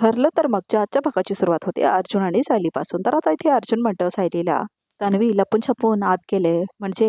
ठरलं तर मग आजच्या भागाची सुरुवात होते अर्जुन आणि सायलीपासून. तर आता इथे अर्जुन म्हणतो सायलीला, तन्वी लपून छपून आत गेले म्हणजे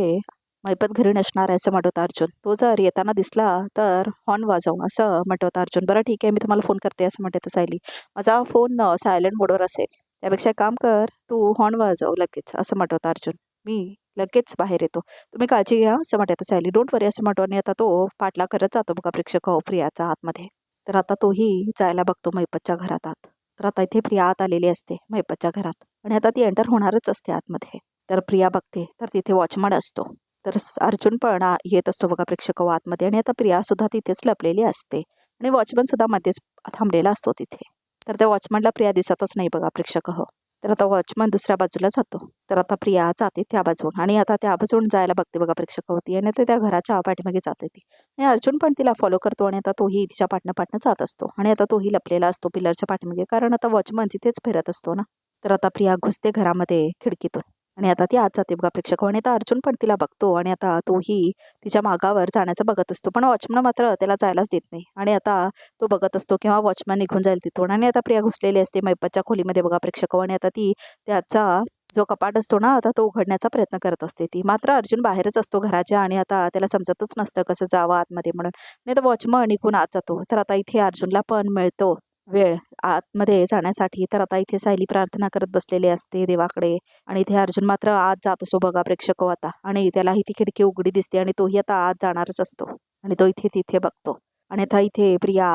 मैपत घरी नसणार आहे असं म्हणत अर्जुन. तो जर येताना दिसला तर हॉर्न वाजव असं म्हणत अर्जुन. बरं ठीक आहे, मी तुम्हाला फोन करते असं म्हणते सायली. माझा फोन सायलेंट मोडवर असेल, त्यापेक्षा एक काम कर, तू हॉर्न वाजव लगेच असं म्हणत अर्जुन. मी लगेच बाहेर येतो, तुम्ही काळजी घ्या असं म्हणत सायली. डोंट वरी असं म्हणतो आणि आता तो पाठला करत जातो बघा प्रेक्षक प्रियाचा आतमध्ये. तर आता तोही जायला बघतो मैपतच्या घरात आत. तर आता इथे प्रिया आत आलेली असते मैपतच्या घरात आणि आता ती एंटर होणारच असते आतमध्ये. तर प्रिया बघते तर तिथे वॉचमन असतो. तर अर्जुन पण येत असतो बघा प्रेक्षक आतमध्ये आणि आता प्रिया सुद्धा तिथेच लपलेली असते आणि वॉचमन सुद्धा मध्येच थांबलेला असतो तिथे. तर त्या वॉचमनला प्रिया दिसतच नाही बघा प्रेक्षक. तर आता वॉचमन दुसऱ्या बाजूला जातो. तर आता प्रिया जाते त्या बाजून आणि आता त्या बाजून जायला बघते बघा प्रेक्षक होती आणि त्या घराच्या पाठीमागे जाते ती आणि अर्जुन पण तिला फॉलो करतो आणि आता तोही तिच्या पाठनं जात असतो आणि आता तोही लपलेला असतो पिलरच्या पाठीमागे, कारण आता वॉचमन तिथेच फिरत असतो ना. तर आता प्रिया घुसते घरामध्ये खिडकीतून आणि आता ती आत जाते बघा प्रेक्षक आणि आता अर्जुन पण तिला बघतो आणि आता तोही तिच्या मागावर जाण्याचं बघत असतो, पण वॉचमन मात्र त्याला जायलाच देत नाही आणि आता तो बघत असतो किंवा वॉचमन निघून जाईल तिथून. आणि आता प्रिया घुसलेली असते मैपतच्या खोलीमध्ये बघा प्रेक्षक आणि आता ती त्याचा जो कपाट असतो ना आता तो उघडण्याचा प्रयत्न करत असते ती. मात्र अर्जुन बाहेरच असतो घराच्या आणि आता त्याला समजतच नसतं कसं जावं आतमध्ये म्हणून. नाही तर वॉचमन निघून आत जातो. तर आता इथे अर्जुनला पण मिळतो वेळ आतमध्ये जाण्यासाठी. तर आता इथे सायली प्रार्थना करत बसलेली असते देवाकडे आणि इथे अर्जुन मात्र आत जात असतो बघा प्रेक्षक आता आणि त्यालाही ती खिडकी उघडी दिसते आणि तोही आता आत जाणारच असतो आणि तो इथे तिथे बघतो आणि आता इथे प्रिया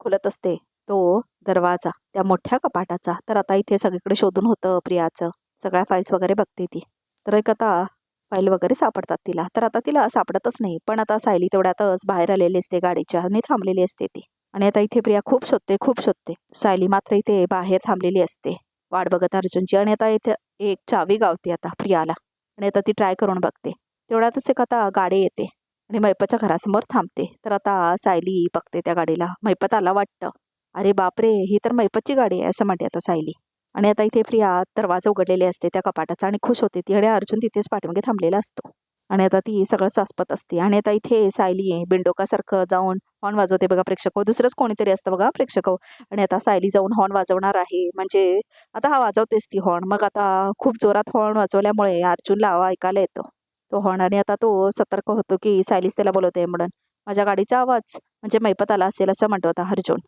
खुलत असते तो दरवाजा त्या मोठ्या कपाटाचा. तर आता इथे सगळीकडे शोधून होतं प्रियाचं, सगळ्या फाईल्स वगैरे बघते ती. तर एक आता फाईल वगैरे सापडतात तिला. तर आता तिला सापडतच नाही, पण आता सायली तेवढ्यातच बाहेर आलेली असते गाडीच्या आणि थांबलेली असते ती आणि आता इथे प्रिया खूप शोधते. सायली मात्र इथे बाहेर थांबलेली असते वाट बघत अर्जुनची आणि आता इथे एक चावी गावते आता प्रियाला आणि आता ती ट्राय करून बघते. तेवढ्यातच एक आता गाडी येते आणि मैपतच्या घरासमोर थांबते. तर आता सायली बघते त्या गाडीला. मैपत आला वाटतं. अरे बापरे, ही तर मैपतची गाडी आहे असं म्हणते आता सायली आणि आता इथे प्रिया दरवाजा उघडलेले असते त्या कपाटाचा आणि खुश होते ती आणि अर्जुन तिथेच पाठीमागे थांबलेला असतो आणि आता ती सगळं साचपत असते आणि आता इथे सायली बिंडोकासारखं जाऊन हॉर्न वाजवते बघा प्रेक्षक. दुसरंच कोणीतरी असतं बघा प्रेक्षक आणि आता सायली जाऊन हॉर्न वाजवणार आहे म्हणजे आता हा वाजवतेच ती हॉर्न. मग आता खूप जोरात हॉर्न वाजवल्यामुळे अर्जुनला ऐकायला येतो तो हॉर्न आणि आता तो सतर्क होतो की सायलीच त्याला बोलवते म्हणून. माझ्या गाडीचा आवाज म्हणजे मैपत आला असेल असं म्हणतो आता अर्जुन.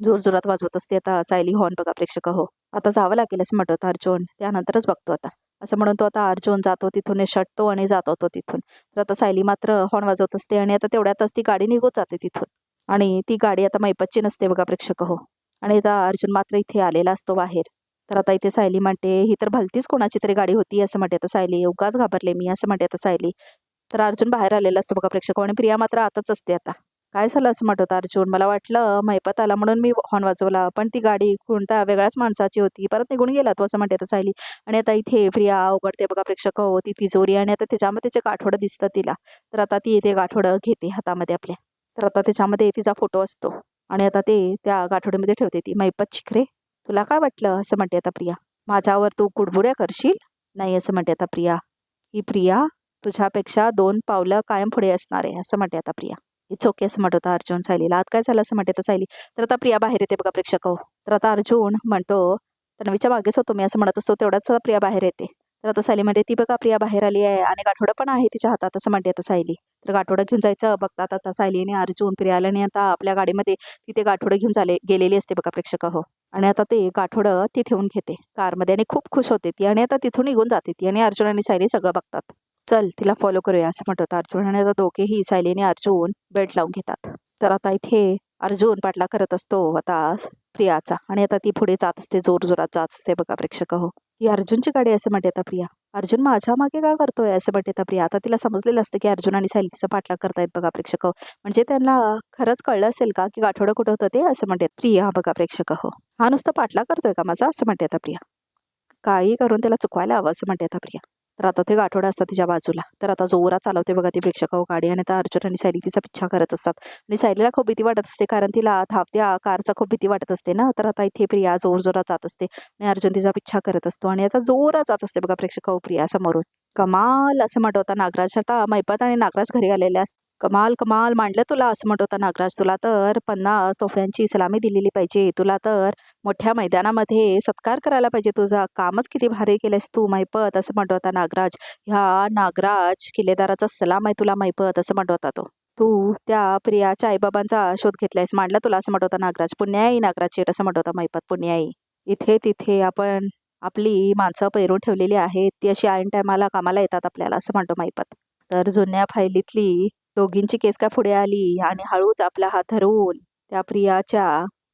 जोरजोरात वाजवत असते आता सायली हॉर्न बघा प्रेक्षक. आता जावं लागेल असं म्हणतो अर्जुन, त्यानंतरच बघतो आता असं म्हणून तो आता अर्जुन जातो तिथून, शटतो आणि जातो तो तिथून. तर आता सायली मात्र हॉर्न वाजवत असते आणि आता तेवढ्यातच ती गाडी निघून जाते तिथून आणि ती गाडी आता मैपतची नसते बघा प्रेक्षक. आणि आता अर्जुन मात्र इथे आलेला असतो बाहेर. तर आता इथे सायली म्हणते, ही तर भलतीच कोणाची तरी गाडी होती असं म्हणते आता सायली. उगाच घाबरले मी असं म्हणते आता सायली. तर अर्जुन बाहेर आलेला असतो बघा प्रेक्षक आणि प्रिया मात्र आताच असते आता. काय झालं असं म्हणत अर्जुन, मला वाटलं मैपत आला म्हणून मी हॉर्न वाजवला, पण ती गाडी कोणत्या वेगळ्याच माणसाची होती, परत निघून गेला तो असं म्हणते आता सायली. आणि आता इथे प्रिया उघडते बघा प्रेक्षक ती तिजोरी आणि आता त्याच्यामध्ये जे गाठोडं दिसतं तिला. तर आता ती ते गाठोडं घेते हातामध्ये आपल्या. तर आता त्याच्यामध्ये तिचा फोटो असतो आणि आता ते त्या गाठोड्यामध्ये ठेवते ती. मैपत शिखरे, तुला काय वाटलं असं म्हणते आता प्रिया. माझ्यावर तू कुडबुड्या करशील नाही असं म्हणते आता प्रिया. ही प्रिया तुझ्यापेक्षा 2 पावलं कायम पुढे असणार आहे असं म्हणते आता प्रिया. इट्स ओके असं म्हणत होता अर्जुन सायलीला. आत काय झालं असं म्हणते तर सायली. तर आता प्रिया बाहेर येते बघा प्रेक्षक. तर आता अर्जुन म्हणतो तन्वीच्या मागेच होतो मी असं म्हणत असतो, तेवढ्याच प्रिया बाहेर येते. तर आता सायली म्हणते, ती बघा प्रिया बाहेर आली आहे आणि गाठोडं पण आहे तिच्या हातात असं म्हणते आता सायली. तर गाठोडं घेऊन जायचं बघतात आता सायली आणि अर्जुन. प्रियाला आणि आता आपल्या गाडीमध्ये तिथे गाठोडं घेऊन गेलेली असते बघा प्रेक्षक. आणि आता ते गाठोडं ती ठेवून घेते कारमध्ये आणि खूप खुश होते ती आणि आता तिथून निघून जाते ती आणि अर्जुन आणि सायली सगळं बघतात. चल तिला फॉलो करूया असं म्हणत होता अर्जुन आणि आता दोघेही सायली आणि अर्जुन बेल्ट लावून घेतात. तर आता इथे अर्जुन पाठला करत असतो आता प्रियाचा आणि आता ती पुढे जात असते, जोरात जात असते बघा प्रेक्षक. ही अर्जुनची गाडी असं म्हणते आता प्रिया. अर्जुन माझ्या मागे काय करतोय असं म्हणते आता प्रिया. आता तिला समजलेलं असतं की अर्जुन आणि सायलीचा पाठलाग करतायत बघा प्रेक्षक. म्हणजे त्यांना खरंच कळलं असेल का की गाठोडं कुठं होतं ते असं म्हणते प्रिया बघा प्रेक्षक. हा नुसता पाठलाग करतोय का माझा असं म्हणते आता प्रिया. काही करून त्याला चुकवायला हवं असं म्हणते आता प्रिया. तर आता ते गाठोडं असतात तिच्या बाजूला. तर आता जोरात चालवते बघा ती प्रेक्षक गाडी आणि आता अर्जुन आणि सायली तिचा पिच्छा करत असतात आणि सायलीला खूप भीती वाटत असते, कारण तिला धावत्या कारचा खूप भीती वाटत असते ना. तर आता इथे प्रिया जोरात जात असते आणि अर्जुन तिचा पिच्छा करत असतो आणि आता जोरात जात असते बघा प्रेक्षक प्रिया समोरून. कमाल असं म्हणत होता नागराज. आता मैपत आणि नागराज घरी आलेले असतात. कमाल कमाल मांडलं तुला असं म्हणत होता नागराज. तुला तर 50 तोफ्यांची सलामी दिलेली पाहिजे. तुला तर मोठ्या मैदानामध्ये सत्कार करायला पाहिजे. तुझा कामच किती भारी केलंस तू मैपत असं म्हणत होता नागराज. ह्या नागराज किल्लेदाराचा सलाम आहे तुला मैपत असं म्हणत होता तो. तू त्या प्रियाच्या आईबाबांचा शोध घेतलायस. मांडला तुला असं म्हणत होता नागराज. पुण्याई नागराज शेठ असं म्हणत होता मैपत. पुण्याई इथे तिथे आपण आपली माणसं पेरून ठेवलेली आहेत. ती अशी ऐन टायमाला कामाला येतात आपल्याला असं म्हणतो मैपत. तर जुन्या फाईलीतली दोघींची केस काय पुढे आली आणि हळूच आपला हात धरून त्या प्रियाच्या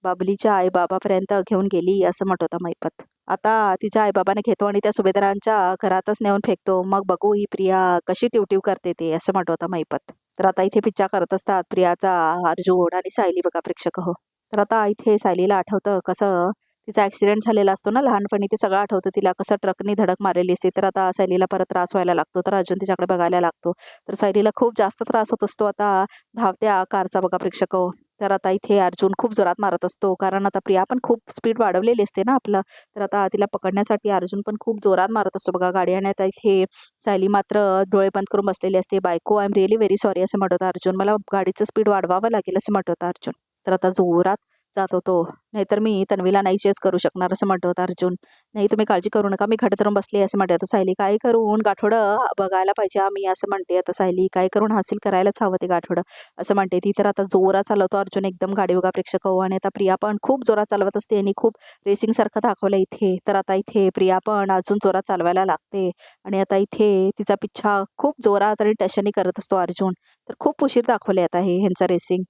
बाबलीच्या आईबाबापर्यंत घेऊन गेली असं म्हणत होता मैपत. आता तिच्या आईबाबाने घेतो आणि त्या सुभेदारांच्या घरातच नेऊन फेकतो. मग बघू ही प्रिया कशी टिवटिव करते ते असं म्हणत होता मैपत. तर आता इथे पिच्चा करत असतात प्रियाचा अर्जुन आणि सायली बघा प्रेक्षक हो. तर आता इथे सायलीला आठवतं कसं तिचा ॲक्सिडेंट झालेला असतो ना लहानपणी. ते सगळं आठवतं तिला कसं ट्रकनी धडक मारलेली असते. तर आता सायलीला परत त्रास व्हायला लागतो. तर अर्जुन तिच्याकडे बघायला लागतो. तर सायलीला खूप जास्त त्रास होत असतो आता धावत्या कारचा बघा प्रेक्षक हो. तर आता इथे अर्जुन खूप जोरात मारत असतो कारण आता प्रिया पण खूप स्पीड वाढवलेली असते ना आपलं. तर आता तिला पकडण्यासाठी अर्जुन पण खूप जोरात मारत असतो बघा गाडी. आणि आता इथे सायली मात्र डोळे बंद करून बसलेली असते. बायको I am really very sorry असं म्हणत होता अर्जुन. मला गाडीचं स्पीड वाढवावं लागेल असं म्हणत होता अर्जुन. तर आता जोरात जात होतो. नाहीतर मी तन्वीला नाही चेस करू शकणार असं म्हणत होता अर्जुन. नाही तुम्ही काळजी करू नका मी घट धरून बसली असं म्हणते. आता सायली काय करून गाठोडं बघायला पाहिजे आम्ही असं म्हणते. आता सायली काय करून हासिल करायलाच हवं ते गाठोडं असं म्हणते ती. तर आता जोरात चालवतो अर्जुन एकदम गाडी बघा प्रेक्षक हो. आणि आता प्रिया पण खूप जोरात चालवत असते आणि खूप रेसिंग सारखं दाखवलं इथे. तर आता इथे प्रिया पण अजून जोरात चालवायला लागते. आणि आता इथे तिचा पिच्छा खूप जोरात आणि टशनी करत असतो अर्जुन. तर खूप उशीर दाखवले आता हे ह्यांचं रेसिंग.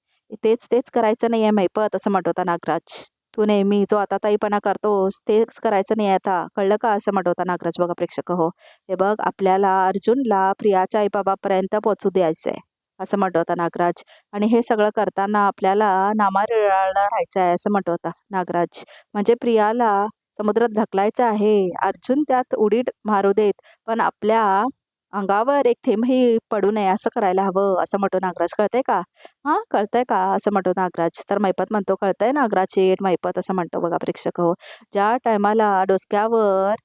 तेच तेच करायचं नाही आहे मैपत असं म्हणत होता नागराज. तू नेहमी जो आता ताईपणा करतोस तेच करायचं नाही आता कळलं का असं म्हणत होता नागराज बघा प्रेक्षक हो. हे बघ आपल्याला अर्जुनला प्रियाच्या आईबाबापर्यंत पोहोचू द्यायचं आहे असं म्हणत होता नागराज. आणि हे सगळं करताना आपल्याला नामारळाला राहायचं आहे असं म्हणत होता नागराज. म्हणजे प्रियाला समुद्रात ढकलायचं आहे. अर्जुन त्यात उडी मारू देत पण आपल्या अंगावर एक थेंबही पडू नये असं करायला हवं असं म्हणतो नागराज. कळतंय का? हां कळतंय का असं म्हणतो नागराज. तर मैपत म्हणतो कळतंय नागराज शेठ मैपत असं म्हणतो बघा प्रेक्षक हो. ज्या टायमाला डोसक्यावर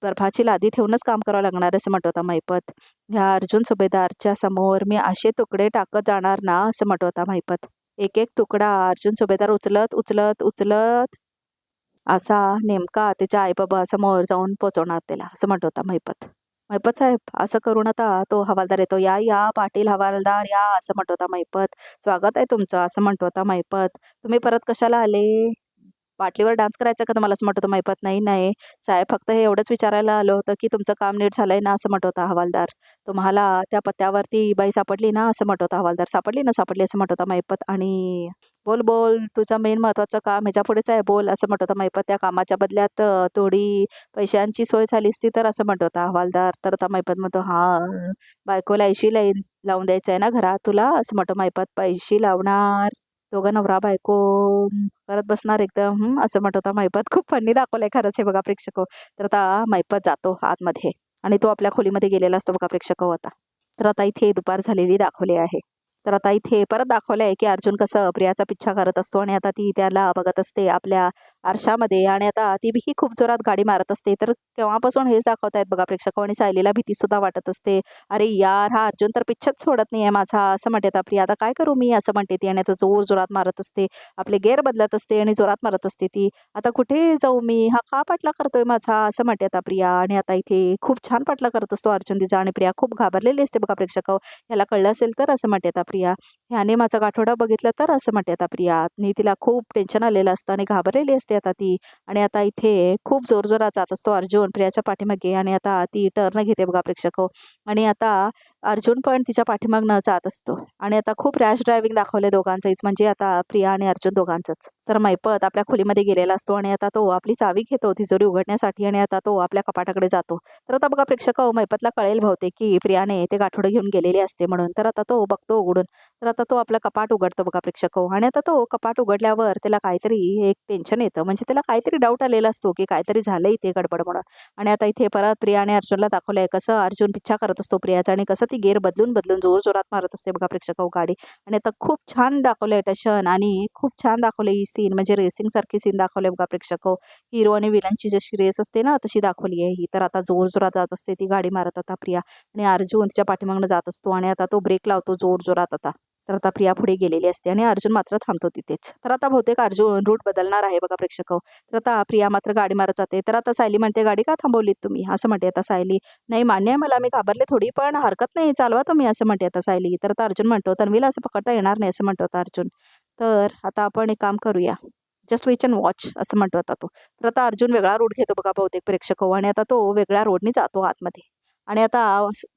बर्फाची लादी ठेवूनच काम करावं लागणार असं म्हणत होता मैपत. ह्या अर्जुन सुभेदारच्या समोर मी असे तुकडे टाकत जाणार ना असं म्हणत होता मैपत. एक एक तुकडा अर्जुन सुभेदार उचलत उचलत उचलत असा नेमका त्याच्या आईबाबा समोर जाऊन पोचवणार त्याला असं म्हणत होता मैपत. मैपत साहेब असं करून आता तो हवालदार येतो. या या पाटील हवालदार या असं म्हणत होता मैपत. स्वागत आहे तुमचं असं म्हणत होता मैपत. तुम्ही परत कशाला आले? बाटलीवर डान्स करायचा का तुम्हाला असं म्हणत होतं मैपत. नाही नाही साहेब फक्त हे एवढंच विचारायला आलं होतं की तुमचं काम नीट झालंय ना असं म्हणत होता हवालदार. तुम्हाला त्या पत्त्यावरती बाई सापडली ना असं म्हणत होता हवालदार. सापडली ना सापडली असं म्हणत होता मैपत. आणि बोल बोल तुझं मेन महत्वाचं काम ह्याच्या पुढेच आहे बोल असं म्हणत होता मैपत. त्या कामाच्या बदल्यात थोडी पैशांची सोय झाली असती तर असं म्हणत होता हवालदार. तर आता मैपत म्हणतो हा बायकोला ऐशी लावून द्यायचं आहे ना घरात तुला असं म्हणतो मैपत. पैशी लावणार दोघं नवरा बायको करत बसणार एकदम असं म्हणत होता मैपत. खूप फन्नी दाखवलंय खरंच हे बघा प्रेक्षक हो. तर आता मैपत जातो आतमध्ये आणि तो आपल्या खोलीमध्ये गेलेला असतो बघा प्रेक्षक हो आता. तर आता इथे दुपार झालेली दाखवली आहे. तर आता इथे परत दाखवलं आहे की अर्जुन कसं प्रियाचा पिच्छा करत असतो आणि आता ती त्याला बघत असते आपल्या आरशामध्ये. आणि आता ती ही खूप जोरात गाडी मारत असते. तर केव्हापासून हेच दाखवत आहेत बघा प्रेक्षक. आणि सायलीला भीती सुद्धा वाटत असते. अरे यार हा अर्जुन तर पिच्छाच सोडत नाही आहे माझा असं म्हणते आता प्रिया. आता काय करू मी असं म्हणते ती. आणि आता जोर जोरात मारत असते. आपले गेअर बदलत असते आणि जोरात मारत असते ती. आता कुठे जाऊ मी हा का पाठला करतोय माझा असं म्हणते आता प्रिया. आणि आता इथे खूप छान पाठला करत असतो अर्जुन तिचा. आणि प्रिया खूप घाबरलेली असते बघा प्रेक्षक. याला कळलं असेल तर असं म्हणते आता प्रिया. ह्याने माझा गाठोडा बघितला तर असं म्हणते आता प्रिया. आणि तिला खूप टेन्शन आलेलं असतं आणि घाबरलेली असते आता ती. आणि आता इथे खूप जोरजोरात जात असतो अर्जुन प्रियाच्या पाठीमागे. आणि आता ती टर्न घेते बघा प्रेक्षक. आणि आता अर्जुन पण तिच्या पाठीमागनं जात असतो. आणि आता खूप रॅश ड्रायव्हिंग दाखवले दोघांचंच. म्हणजे आता प्रिया आणि अर्जुन दोघांचंच. तर मैपत आपल्या खोलीमध्ये गेलेला असतो आणि आता तो आपली चावी घेतो तिजोरी उघडण्यासाठी. आणि आता तो आपल्या कपाटाकडे जातो. तर आता बघा प्रेक्षक मैपतला कळेल बहुतेक की प्रियाने ते गाठोडं घेऊन गेलेली असते म्हणून. तर आता तो बघतो उघडून. तर आता तो आपलं कपाट उघडतो बघा प्रेक्षक. आणि आता तो कपाट उघडल्यावर त्याला काहीतरी एक टेन्शन येतं. म्हणजे त्याला काहीतरी डाऊट आलेला असतो की काहीतरी झालंय इथे गडबड म्हणून. आणि आता इथे परत प्रिया आणि अर्जुनला दाखवलंय कसं अर्जुन पिच्छा करत असतो प्रियाचा आणि कसं ती गेअर बदलून बदलून जोरात मारत असते बघा प्रेक्षक गाडी. आणि आता खूप छान दाखवलंय टशन आणि खूप छान दाखवले ही सीन, म्हणजे रेसिंग सारखी सीन दाखवले बघा प्रेक्षक. हिरो आणि विलनची जशी रेस असते ना तशी दाखवली आहे ही. तर आता जोरात जात असते ती गाडी मारत आता प्रिया, आणि अर्जुन तिच्या पाठीमागनं जात असतो आणि आता तो ब्रेक लावतो जोरात आता. तर आता प्रिया पुढे गेलेली असते आणि अर्जुन मात्र थांबतो तिथेच. तर आता बहुतेक अर्जुन रूट बदलणार आहे बघा प्रेक्षक. तर आता प्रिया मात्र गाडी मारत जाते. तर आता सायली म्हणते, गाडी का थांबवलीत तुम्ही, असं म्हणते आता सायली. नाही मान्य आहे मला, मी घाबरले थोडी, पण हरकत नाही, चालवा तुम्ही, असं म्हणते आता सायली. तर आता अर्जुन म्हणतो, तन्वीला असं पकडता येणार नाही, असं म्हणतो आता अर्जुन. तर आता आपण एक काम करूया, जस्ट वी कॅन वॉच, असं म्हणतो आता तो. तर आता अर्जुन वेगळा रूट घेतो बघा बहुतेक प्रेक्षक, आणि आता तो वेगळ्या रोडनी जातो आतमध्ये. आणि आता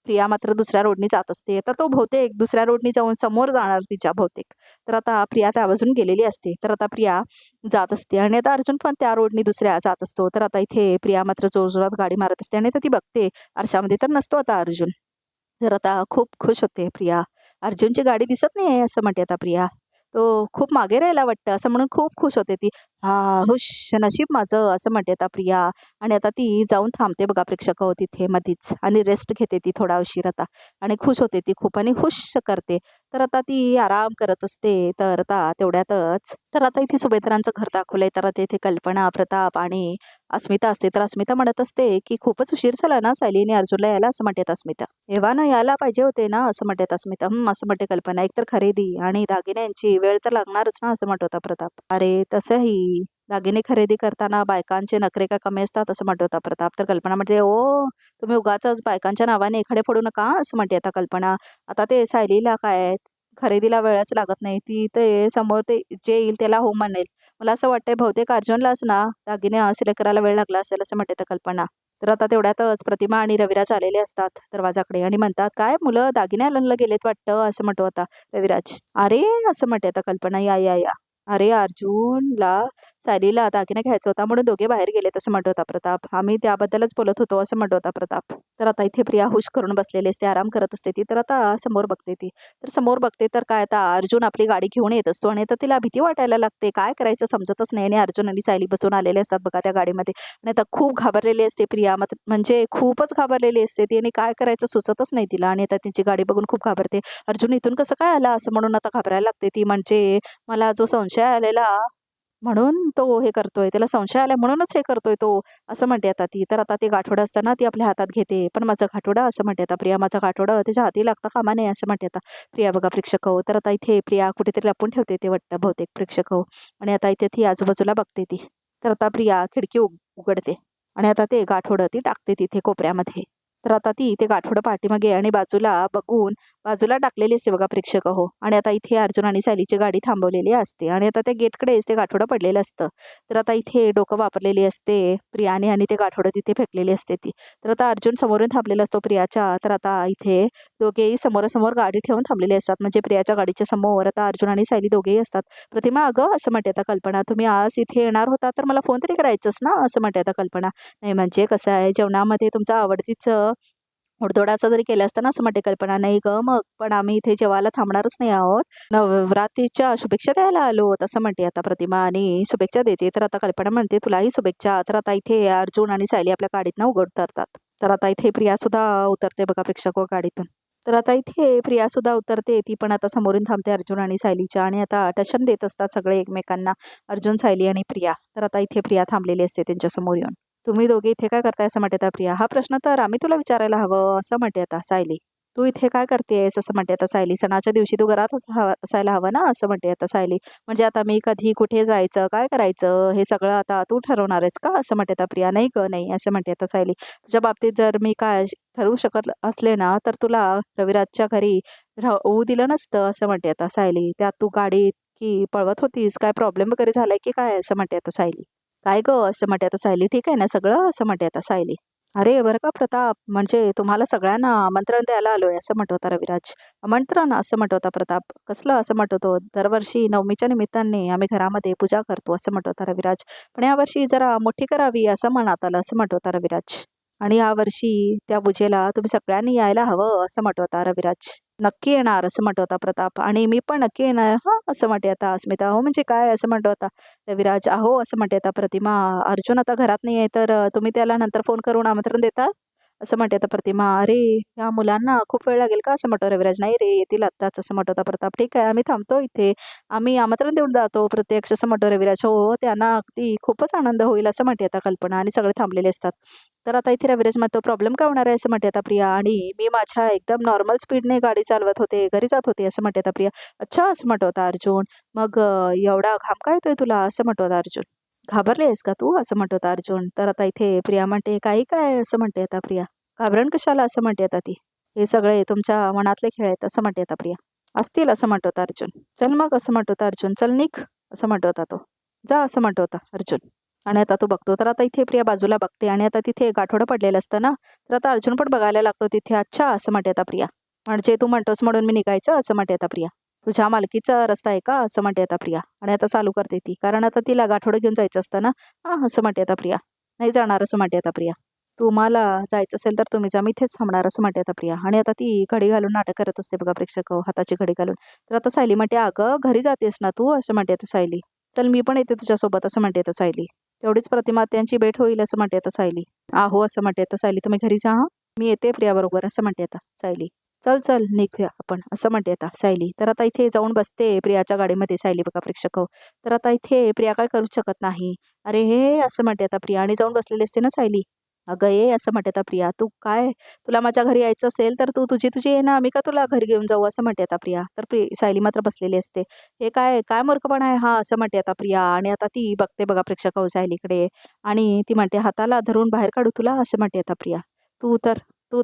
प्रिया मात्र दुसऱ्या रोडनी जात असते. तर तो बहुतेक दुसऱ्या रोडनी जाऊन समोर जाणार तिच्या बहुतेक. तर आता प्रिया त्या बाजून गेलेली असते. तर आता प्रिया जात असते आणि आता अर्जुन पण त्या रोडनी दुसऱ्या जात असतो. तर आता इथे प्रिया मात्र जोरात गाडी मारत असते आणि आता ती बघते आरशामध्ये, तर नसतो आता अर्जुन. तर आता खूप खुश होते प्रिया. अर्जुनची गाडी दिसत नाही आहे, असं म्हणते आता प्रिया. तो खूप मागे राहायला वाटतं, असं म्हणून खूप खुश होते ती. हा हुश, नशीब माझं, असं म्हणते आता प्रिया. आणि आता ती जाऊन थांबते बघा प्रेक्षक तिथे मधीच, आणि रेस्ट घेते ती थोडा उशीर आता. आणि खुश होते ती खूप आणि हुश करते. तर आता ती आराम करत असते. तर आता तेवढ्यातच तर आता इथे सुभेदारांचं घर दाखवलंय. तर आता इथे कल्पना, प्रताप आणि अस्मिता असते. तर अस्मिता म्हणत असते की खूपच उशीर झाला ना सायलीने अर्जुनला यायला, असं म्हणते अस्मिता. एव्हा ना यायला पाहिजे होते ना, असं म्हणते अस्मिता. असं म्हणते कल्पना. एकतर खरेदी आणि दागिन्यांची वेळ तर लागणारच ना, असं म्हणत होता प्रताप. अरे तसंही दागिने खरेदी करताना बायकांचे नखरे का कमी असतात, असं म्हणत होता प्रताप. तर कल्पना म्हणते, ओ तुम्ही उगाचच बायकांच्या नावाने एखादे पडू नका, असं म्हणते आता कल्पना. आता ते सायलीला काय खरेदीला वेळच लागत नाही, ती ते समोर ते जे येईल त्याला हो म्हणेल. मला असं वाटतंय बहुतेक अर्जुनलाच ना दागिने सिलेक्ट करायला वेळ लागला असेल, असं म्हणते आता कल्पना. तर आता तेवढ्यातच प्रतिमा आणि रविराज आलेले असतात दरवाजाकडे आणि म्हणतात, काय मुलं दागिने आणायला गेलेत वाटतं, असं म्हणतो आता रविराज. अरे असं म्हणते आता कल्पना, या या या. अरे अर्जुनला सायलीला दागिने घ्यायचा होता म्हणून दोघे बाहेर गेलेत, असं म्हणत होता प्रताप. आम्ही त्याबद्दलच बोलत होतो, असं म्हणत होता प्रताप. तर आता इथे प्रिया हुश करून बसलेली असते, आराम करत असते ती. तर आता समोर बघते ती. तर समोर बघते तर काय, आता अर्जुन आपली गाडी घेऊन येत असतो आणि आता तिला भीती वाटायला लागते, काय करायचं समजतच नाही. आणि अर्जुन आणि सायली बसून आलेले असतात बघा त्या गाडीमध्ये. आणि आता खूप घाबरलेली असते प्रिया, म्हणजे खूपच घाबरलेली असते ती, आणि काय करायचं सुचतच नाही तिला. आणि आता तिची गाडी बघून खूप घाबरते. अर्जुन इथून कसं काय आला, असं म्हणून आता घाबरायला लागते ती. म्हणजे मला जो संशय आलेला म्हणून तो हे करतोय, त्याला संशय आला म्हणूनच हे करतोय तो, असं म्हणते आता ती. तर आता ते गाठोडं असताना ती आपल्या हातात घेते. पण माझं गाठोडं, असं म्हणते आता प्रिया. माझं गाठोडं त्याच्या हाती लागतं कामा नये, असं म्हणते आता प्रिया बघा प्रेक्षक. तर आता इथे प्रिया कुठेतरी लपून ठेवते ते वाटतं बहुतेक प्रेक्षक. आणि आता इथे ती आजूबाजूला बघते ती. तर आता प्रिया खिडकी उघडते आणि आता ते गाठोडं ती टाकते तिथे कोपऱ्यामध्ये. तर आता ती ते गाठोडं पाठीमागे आणि बाजूला बघून बाजूला टाकलेली असते बघा प्रेक्षक. आणि आता इथे अर्जुन आणि सायलीची गाडी थांबवलेली असते आणि आता त्या गेटकडेच ते गाठोडं पडलेलं असतं. तर आता इथे डोकं वापरलेली असते प्रियाने आणि ते गाठोडं तिथे फेकलेली असते ती. तर आता अर्जुन समोरून थांबलेला असतो प्रियाच्या. तर आता इथे दोघेही समोरासमोर गाडी ठेवून थांबलेले असतात, म्हणजे प्रियाच्या गाडीच्या समोर आता अर्जुन आणि सायली दोघेही असतात. प्रतिमा, अगं असं म्हणते आता कल्पना, तुम्ही आज इथे येणार होता तर मला फोन तरी करायचंच ना, असं म्हणते आता कल्पना. नाही म्हणजे कसं आहे, जेवणामध्ये तुमचं आवडतीच उडदोडाचा जरी केलं असतं ना, असं म्हणते कल्पना. नाही गं मग, पण आम्ही इथे जेवायला थांबणारच नाही आहोत, नवरात्रीच्या शुभेच्छा द्यायला आलो, असं म्हणते आता प्रतिमा आणि शुभेच्छा देते. तर आता कल्पना म्हणते, तुलाही शुभेच्छा. तर आता इथे अर्जुन आणि सायली आपल्या गाडीतनं उतरतात. तर आता इथे प्रिया सुद्धा उतरते बघा प्रेक्षक गाडीतून. तर आता इथे प्रिया सुद्धा उतरते, ती पण आता समोरून थांबते अर्जुन आणि सायलीच्या. आणि आता टशन देत असतात सगळे एकमेकांना, अर्जुन, सायली आणि प्रिया. तर आता इथे प्रिया थांबलेली असते त्यांच्या समोर येऊन. तुम्ही दोघे इथे काय करताय, असं म्हणते आता प्रिया. हा प्रश्न तर आम्ही तुला विचारायला हवं, असं म्हणते आता सायली. तू इथे काय करतेस, असं म्हणते आता सायली. सणाच्या दिवशी तू घरातच असायला हवं ना, असं म्हणते आता सायली. म्हणजे आता मी कधी कुठे जायचं, काय करायचं, हे सगळं आता तू ठरवणार आहेस का, असं म्हणते आता प्रिया. नाही ग नाही, असं म्हणते आता सायली. तुझ्या बाबतीत जर मी काय ठरवू शकत असले ना, तर तुला रविराजच्या घरी राहू दिलं नसतं, असं म्हणते आता सायली. त्यात तू गाडी की पळवत होतीस, काय प्रॉब्लेम वगैरे झालाय की काय, असं म्हणते आता सायली. काय गं, असं म्हणते आता सायली. ठीक आहे ना सगळं, असं म्हणते आता सायली. अरे बरं का प्रताप, म्हणजे तुम्हाला सगळ्यांना आमंत्रण द्यायला आलोय, असं म्हणत होता रविराज. आमंत्रण, असं म्हणत होता प्रताप. कसलं, असं म्हणत होतो. दरवर्षी नवमीच्या निमित्ताने आम्ही घरामध्ये पूजा करतो, असं म्हणत होता रविराज. पण यावर्षी जरा मोठी करावी, असं मनात आलं, असं म्हणत होता रविराज. आणि यावर्षी त्या पूजेला तुम्ही सगळ्यांनी यायला हवं, असं म्हणत होता रविराज. नक्की येणार, असं म्हणत होता प्रताप. आणि मी पण नक्की येणार हा, असं म्हणते आता अस्मिता. हो म्हणजे काय, असं म्हणत होता रविराज. अहो असं म्हणते आता प्रतिमा. अर्जुन आता घरात नाही आहे, तर तुम्ही त्याला नंतर फोन करून आमंत्रण देता, असं म्हणते आता प्रतिमा. अरे ह्या मुलांना खूप वेळ लागेल का असं म्हणतो रविराज. नाही रे येतील आत्ताच असं म्हणतो आता प्रताप. ठीक आहे आम्ही थांबतो इथे, आम्ही आमंत्रण देऊन जातो प्रत्यक्ष असं म्हणतो रविराज. हो त्यांना अगदी खूपच आनंद होईल असं म्हणते आता कल्पना. आणि सगळे थांबलेले असतात. तर आता इथे रविराज म्हणतो प्रॉब्लेम काय होणार आहे असं म्हणते आता प्रिया. आणि मी माझ्या एकदम नॉर्मल स्पीडने गाडी चालवत होते, घरी जात होते असं म्हणते आता प्रिया. अच्छा असं म्हणतो आता अर्जुन. मग एवढा घाम काय येतोय तुला असं म्हणतो आता अर्जुन. घाबरली आहेस का तू असं म्हणतो आता अर्जुन. तर आता इथे प्रिया म्हणते काही काय असं म्हणते आता प्रिया. घाबरण कशाला असं म्हणते आता ती. हे सगळे तुमच्या मनातले खेळ आहेत असं म्हणते आता प्रिया. असतील असं म्हणतो आता अर्जुन. चल मग असं म्हणतो आता अर्जुन. चल निघ असं म्हणतो आता तो. जा असं म्हणतो आता अर्जुन. आणि आता तो बघतो तर आता इथे प्रिया बाजूला बघते आणि आता तिथे गाठोडं पडलेलं असतं ना. तर आता अर्जुन पण बघायला लागतो तिथे. अच्छा असं म्हणते आता प्रिया. म्हणजे तू म्हणतोस म्हणून मी निघायचं असं म्हणते आता प्रिया. तुझ्या मालकीचा रस्ता आहे का असं म्हणते आता प्रिया. आणि आता चालू करते ती, कारण आता तिला गाठोडं घेऊन जायचं असतं ना. हा असं म्हणते आता प्रिया. नाही जाणार असं म्हणते आता प्रिया. तुम्हाला जायचं असेल तर तुम्ही जा, मी इथेच थांबणार असं म्हणते आता प्रिया. आणि आता ती घडी घालून नाटक करत असते बघा प्रेक्षक हाताची घडी घालून. तर आता सायली म्हणते अगं घरी जातेस ना तू असं म्हणते आता सायली. चल मी पण येते तुझ्यासोबत असं म्हणते आता सायली. तेवढीच प्रतिमा त्यांची भेट होईल असं म्हणते आता सायली. आहो असं म्हणते आता सायली. तुम्ही घरी जा हा, मी येते प्रिया बरोबर असं म्हणते आता सायली. चल चल निघूया आपण असं म्हणते आता सायली. तर आता इथे जाऊन बसते प्रियाच्या गाडीमध्ये सायली बघा प्रेक्षक. तर आता इथे प्रिया काय करू शकत नाही. अरे हे असं म्हणते आता प्रिया. आणि जाऊन बसलेली असते ना सायली. अगं ये असं म्हणते आता प्रिया. तू काय, तुला माझ्या घरी यायचं असेल तर तू तुझी तुझी ये ना, आम्ही का तुला घरी घेऊन जाऊ असं म्हणते आता प्रिया. तर सायली मात्र बसलेली असते. हे काय काय मूर्खपणा आहे हा असं म्हणते आता प्रिया. आणि आता ती बघते बघा प्रेक्षक सायलीकडे. आणि ती म्हणते हाताला धरून बाहेर काढू तुला असं म्हणते आता प्रिया. तू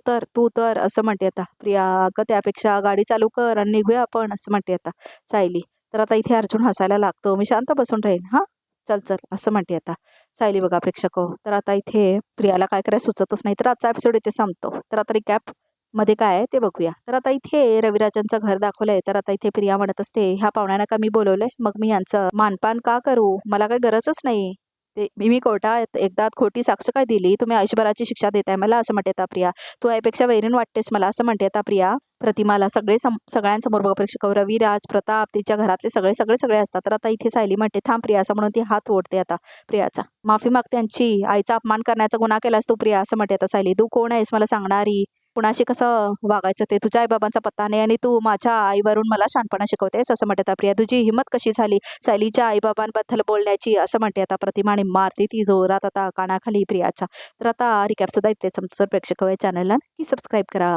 तर तू तर असं म्हणते आता प्रिया. अगं त्यापेक्षा गाडी चालू कर आणि निघूया आपण असं म्हणते आता सायली. तर आता इथे अर्जुन हसायला लागतो. मी शांत बसून राहीन हा, चल चल असं म्हणते आता सायली बघा प्रेक्षक. तर आता इथे प्रियाला काय करायला सुचतच नाही. तर आजचा एपिसोड इथे संपतो. तर आता रिकॅप मध्ये काय आहे ते बघूया. तर आता इथे रविराजांचं घर दाखवलंय. तर आता इथे प्रिया म्हणत असते ह्या पाहुण्यांना का मी बोलवलंय, मग मी यांचं मानपान का करू, मला काही गरजच नाही. ते मी कोर्टात एकदा खोटी साक्ष काय दिली, तुम्ही आयुष्यभराची शिक्षा देताय मला असं म्हणते आता प्रिया. तू यापेक्षा वैरीण वाटतेस मला असं म्हणते आता प्रिया. प्रतिमाला सगळ्यांसमोर बघा प्रेक्षक रविराज प्रताप तिच्या घरातले सगळे सगळे सगळे असतात. तर आता इथे सायली म्हणते थांब प्रिया असं म्हणून ती हात ओढते आता प्रियाचा. माफी माग त्यांची, आईचा अपमान करण्याचा गुन्हा केलास तू प्रिया असं म्हणते आता सायली. तू कोण आहेस मला सांगणारी, कुणाशी कसं वागायचं ते, तुझ्या आईबाबांचा पत्ता नाही आणि तू माझ्या आईवरून मला शहाणपणा शिकवतेस असं म्हणते आता प्रिया. तुझी हिंमत कशी झाली सायलीच्या आईबाबांबद्दल बोलण्याची असं म्हणते आता प्रतिमा. आणि मारते ती जोरात आता कानाखाली प्रियाच्या. तर आता रिकॅप सुद्धा इथेच संपतो. तर प्रेक्षक चॅनलला नक्की सबस्क्राईब करा.